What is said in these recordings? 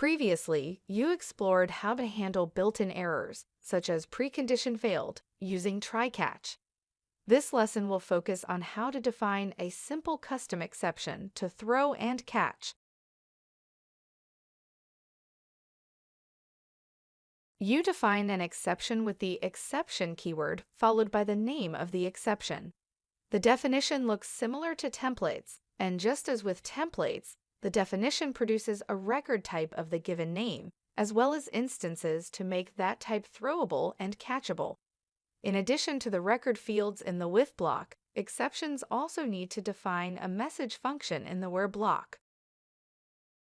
Previously, you explored how to handle built-in errors, such as precondition failed, using try-catch. This lesson will focus on how to define a simple custom exception to throw and catch. You define an exception with the exception keyword followed by the name of the exception. The definition looks similar to templates, and just as with templates, the definition produces a record type of the given name, as well as instances to make that type throwable and catchable. In addition to the record fields in the with block, exceptions also need to define a message function in the where block.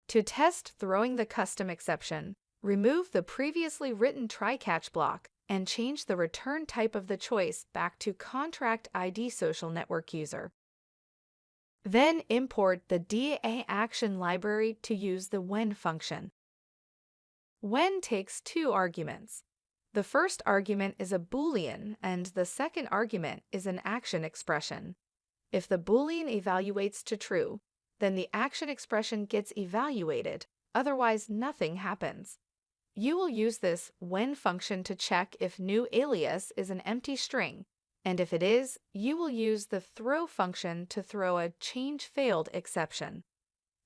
To test throwing the custom exception, remove the previously written try-catch block and change the return type of the choice back to contract ID social network user. Then import the DA action library to use the when function. When takes two arguments. The first argument is a Boolean and the second argument is an action expression. If the Boolean evaluates to true, then the action expression gets evaluated, otherwise nothing happens. You will use this when function to check if new alias is an empty string, and if it is, you will use the throw function to throw a change failed exception.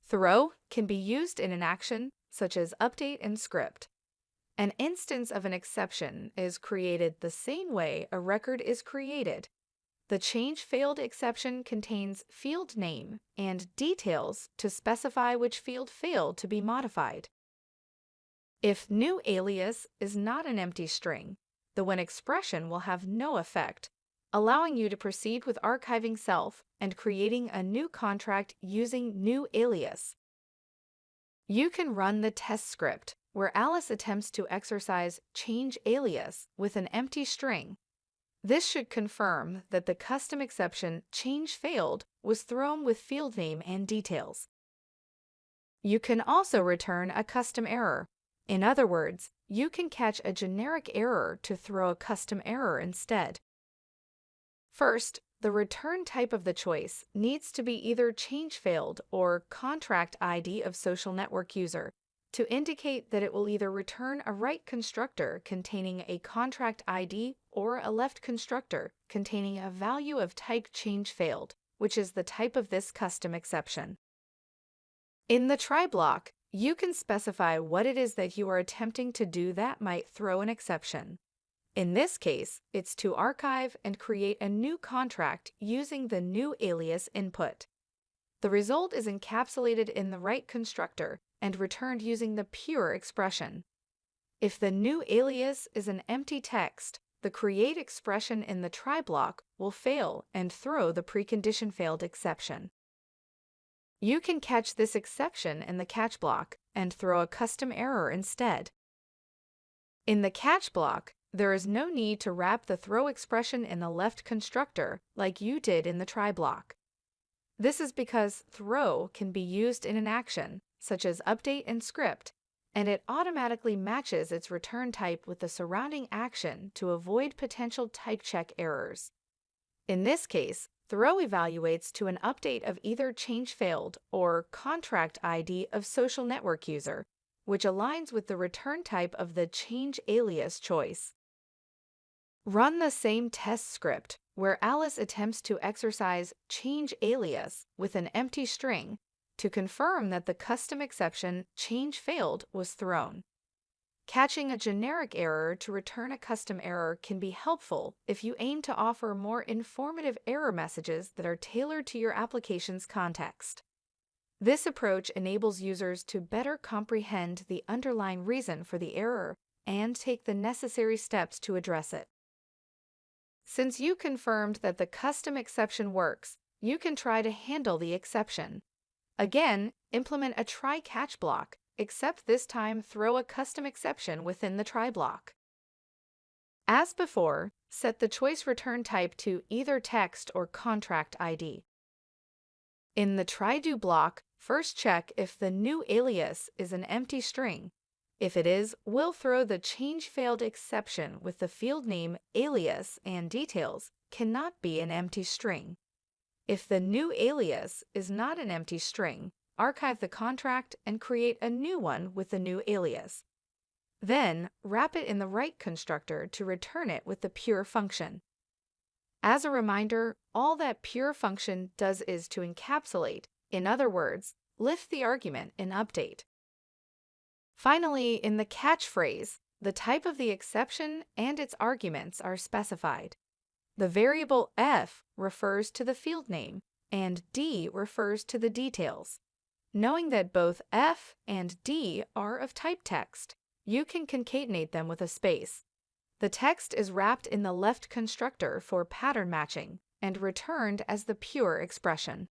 Throw can be used in an action such as update and script. An instance of an exception is created the same way a record is created. The change failed exception contains field name and details to specify which field failed to be modified. If new alias is not an empty string, the when expression will have no effect, allowing you to proceed with archiving self and creating a new contract using new alias. You can run the test script where Alice attempts to exercise change alias with an empty string. This should confirm that the custom exception change failed was thrown with field name and details. You can also return a custom error. In other words, you can catch a generic error to throw a custom error instead. First, the return type of the choice needs to be either change failed or contract ID of social network user to indicate that it will either return a right constructor containing a contract ID or a left constructor containing a value of type change failed, which is the type of this custom exception. In the try block, you can specify what it is that you are attempting to do that might throw an exception. In this case, it's to archive and create a new contract using the new alias input. The result is encapsulated in the right constructor and returned using the pure expression. If the new alias is an empty text, the create expression in the try block will fail and throw the precondition failed exception. You can catch this exception in the catch block and throw a custom error instead. In the catch block, there is no need to wrap the throw expression in the left constructor like you did in the try block. This is because throw can be used in an action, such as update and script, and it automatically matches its return type with the surrounding action to avoid potential type check errors. In this case, throw evaluates to an update of either change failed or contract ID of social network user, which aligns with the return type of the change alias choice. Run the same test script where Alice attempts to exercise change alias with an empty string to confirm that the custom exception change failed was thrown. Catching a generic error to return a custom error can be helpful if you aim to offer more informative error messages that are tailored to your application's context. This approach enables users to better comprehend the underlying reason for the error and take the necessary steps to address it. Since you confirmed that the custom exception works, you can try to handle the exception. Again, implement a try-catch block, except this time throw a custom exception within the try block. As before, set the choice return type to either text or contract ID. In the try-do block, first check if the new alias is an empty string. If it is, we'll throw the change failed exception with the field name, alias, and details cannot be an empty string. If the new alias is not an empty string, archive the contract and create a new one with the new alias. Then, wrap it in the write constructor to return it with the pure function. As a reminder, all that pure function does is to encapsulate, in other words, lift the argument in update. Finally, in the catch phrase, the type of the exception and its arguments are specified. The variable f refers to the field name, and d refers to the details. Knowing that both f and d are of type text, you can concatenate them with a space. The text is wrapped in the left constructor for pattern matching and returned as the pure expression.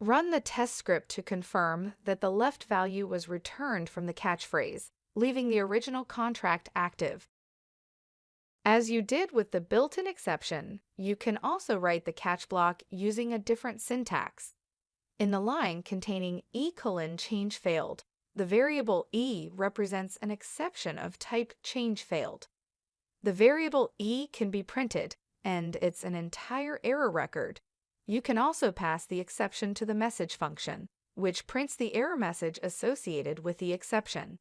Run the test script to confirm that the left value was returned from the catch phrase, leaving the original contract active. As you did with the built-in exception, you can also write the catch block using a different syntax. In the line containing e:"change failed, the variable e represents an exception of type change failed. The variable e can be printed, and it's an entire error record. You can also pass the exception to the message function, which prints the error message associated with the exception.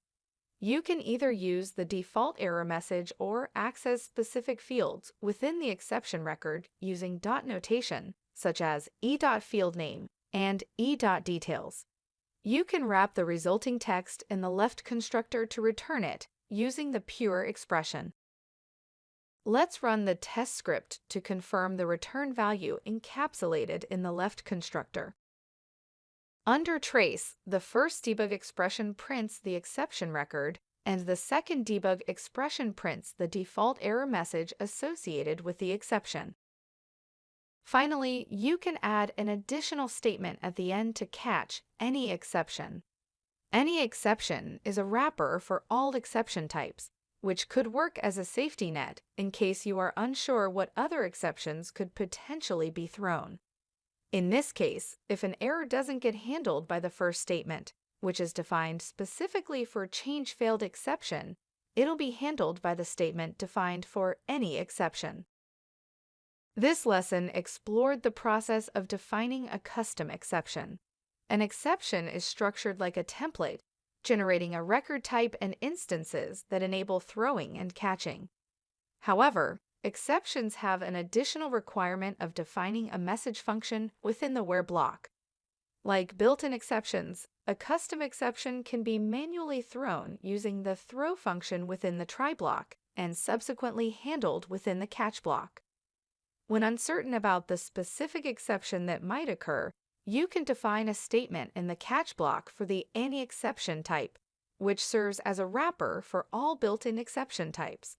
You can either use the default error message or access specific fields within the exception record using dot notation, such as e.fieldname and e.details. You can wrap the resulting text in the left constructor to return it using the pure expression. Let's run the test script to confirm the return value encapsulated in the left constructor. Under trace, the first debug expression prints the exception record, and the second debug expression prints the default error message associated with the exception. Finally, you can add an additional statement at the end to catch any exception. Any exception is a wrapper for all exception types, which could work as a safety net in case you are unsure what other exceptions could potentially be thrown. In this case, if an error doesn't get handled by the first statement, which is defined specifically for change failed exception, it'll be handled by the statement defined for any exception. This lesson explored the process of defining a custom exception. An exception is structured like a template, generating a record type and instances that enable throwing and catching. However, exceptions have an additional requirement of defining a message function within the where block. Like built-in exceptions, a custom exception can be manually thrown using the throw function within the try block and subsequently handled within the catch block. When uncertain about the specific exception that might occur, you can define a statement in the catch block for the any exception type, which serves as a wrapper for all built-in exception types.